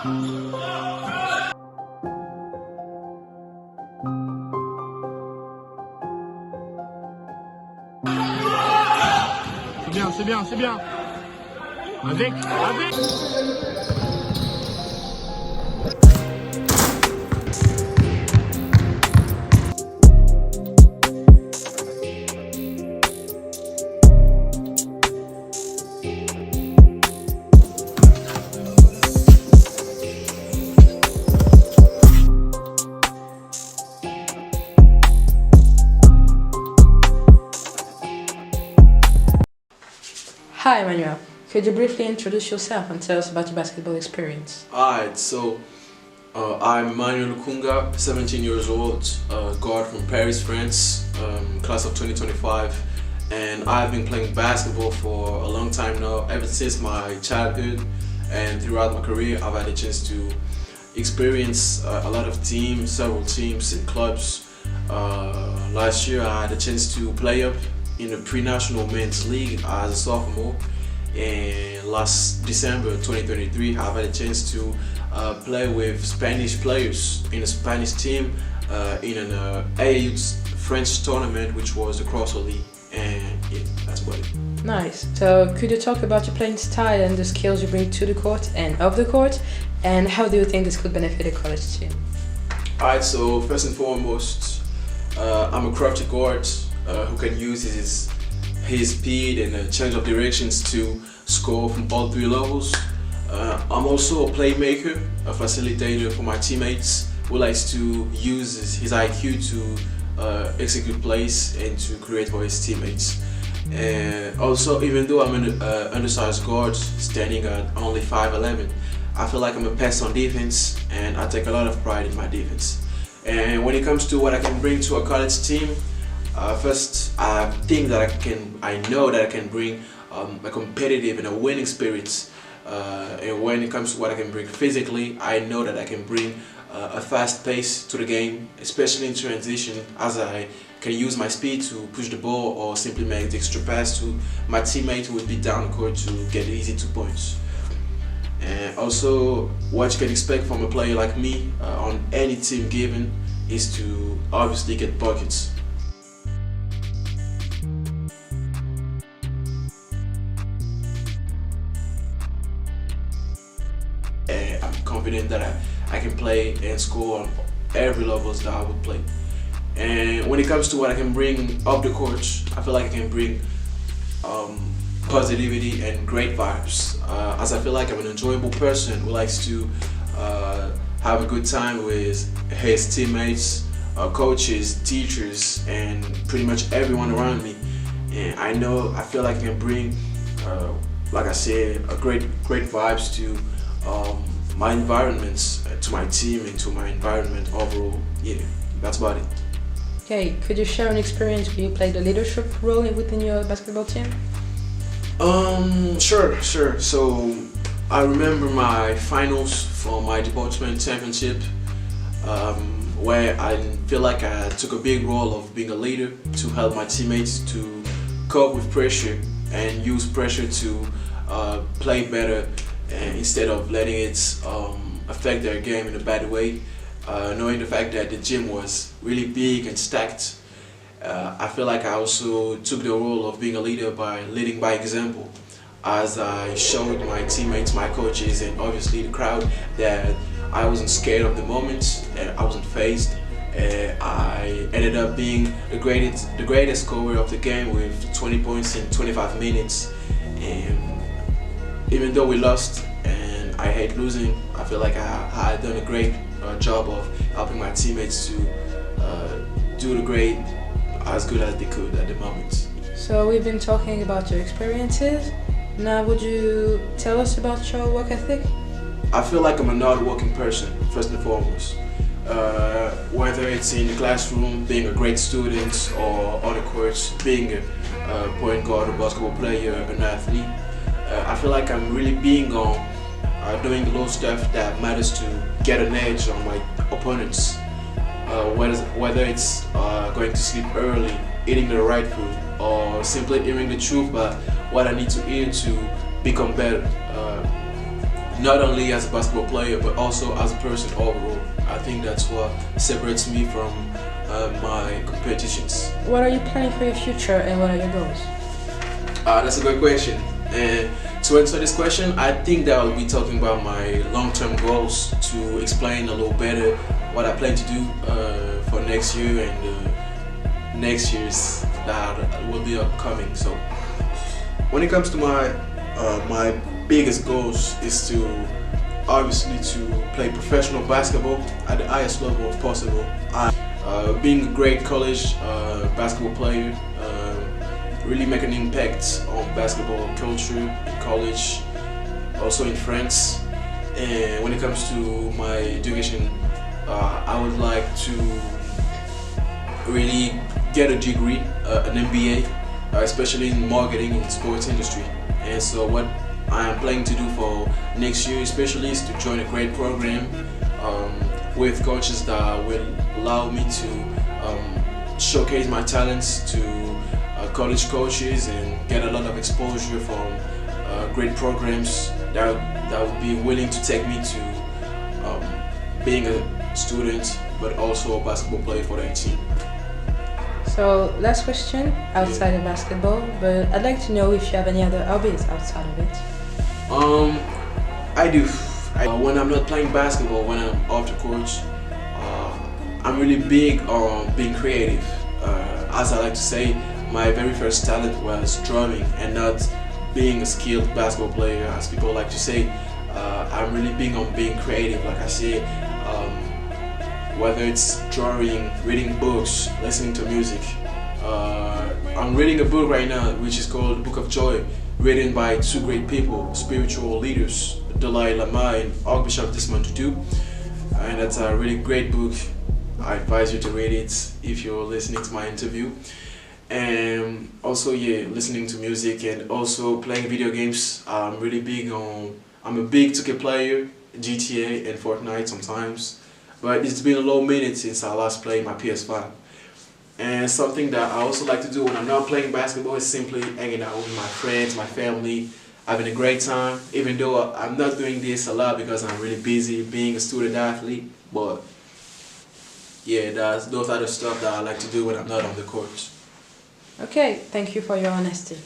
C'est bien, c'est bien. Avec. Hi Emmanuel, could you briefly introduce yourself and tell us about your basketball experience? Alright, so I'm Emmanuel LUKUNGA, 17 years old, guard from Paris, France, class of 2025, and I've been playing basketball for a long time now, ever since my childhood, and throughout my career I've had a chance to experience a lot of teams, several teams and clubs. Last year I had a chance to play up in the pre-national men's league as a sophomore, and last December 2023 I've had a chance to play with Spanish players in a Spanish team in an AAU French tournament, which was the Crossover League, and yeah, that's about it. Nice. So could you talk about your playing style and the skills you bring to the court and off the court, and how do you think this could benefit a college team? Alright, so first and foremost, I'm a crafty guard who can use his speed and change of directions to score from all three levels. I'm also a playmaker, a facilitator for my teammates who likes to use his IQ to execute plays and to create for his teammates. And also, even though I'm an undersized guard standing at only 5'11", I feel like I'm a pest on defense, and I take a lot of pride in my defense. And when it comes to what I can bring to a college team, first, I know that I can bring a competitive and a winning spirit. And when it comes to what I can bring physically, I know that I can bring a fast pace to the game, especially in transition, as I can use my speed to push the ball or simply make the extra pass to my teammate who would be down the court to get the easy 2 points. And also, what you can expect from a player like me on any team given is to obviously get buckets. And I'm confident that I can play and score on every levels that I would play. And when it comes to what I can bring up the court, I feel like I can bring positivity and great vibes, as I feel like I'm an enjoyable person who likes to have a good time with his teammates, coaches, teachers, and pretty much everyone around me. And I feel like I can bring, like I said, a great vibes to my environments, to my team, and to my environment overall. Yeah, that's about it. Okay, could you share an experience where you played a leadership role within your basketball team? Sure. So I remember my finals for my department championship, where I feel like I took a big role of being a leader to help my teammates to cope with pressure and use pressure to play better, instead of letting it affect their game in a bad way. Knowing the fact that the gym was really big and stacked, I feel like I also took the role of being a leader by leading by example, as I showed my teammates, my coaches, and obviously the crowd that I wasn't scared of the moment, and I wasn't fazed. I ended up being the greatest scorer of the game with 20 points in 25 minutes. And even though we lost, and I hate losing, I feel like I had done a great job of helping my teammates to do the great as good as they could at the moment. So we've been talking about your experiences. Now would you tell us about your work ethic? I feel like I'm a hard-working person, first and foremost. Whether it's in the classroom, being a great student, or on the courts, being a point guard, a basketball player, an athlete, I feel like I'm really being on doing the little stuff that matters to get an edge on my opponents. Whether it's going to sleep early, eating the right food, or simply hearing the truth about what I need to hear to become better. not only as a basketball player but also as a person overall. I think that's what separates me from my competitions. What are you planning for your future and what are your goals? That's a great question. And to answer this question, I think that I'll be talking about my long-term goals to explain a little better what I plan to do for next year and next year's that will be upcoming. So when it comes to my biggest goals is to obviously to play professional basketball at the highest level possible. Being a great college basketball player, really make an impact on basketball culture in college, also in France. And when it comes to my education, I would like to really get a degree, an MBA, especially in marketing and sports industry. And so what I am planning to do for next year especially is to join a great program with coaches that will allow me to showcase my talents to college coaches and get a lot of exposure from great programs that would be willing to take me to being a student but also a basketball player for their team. So last question, outside of basketball, but I'd like to know if you have any other hobbies outside of it. I do. When I'm not playing basketball, when I'm off the court, I'm really big on being creative. As I like to say, my very first talent was drawing and not being a skilled basketball player, as people like to say. I'm really big on being creative, like I say, whether it's drawing, reading books, listening to music. I'm reading a book right now which is called Book of Joy, written by two great people, spiritual leaders, Dalai Lama and Archbishop Desmond Tutu. And that's a really great book. I advise you to read it if you're listening to my interview. And also, yeah, listening to music and also playing video games. I'm a big 2K player, GTA and Fortnite sometimes. But it's been a long minute since I last played my PS5. And something that I also like to do when I'm not playing basketball is simply hanging out with my friends, my family, having a great time. Even though I'm not doing this a lot because I'm really busy being a student athlete. But yeah, those are the stuff that I like to do when I'm not on the court. Okay, thank you for your honesty.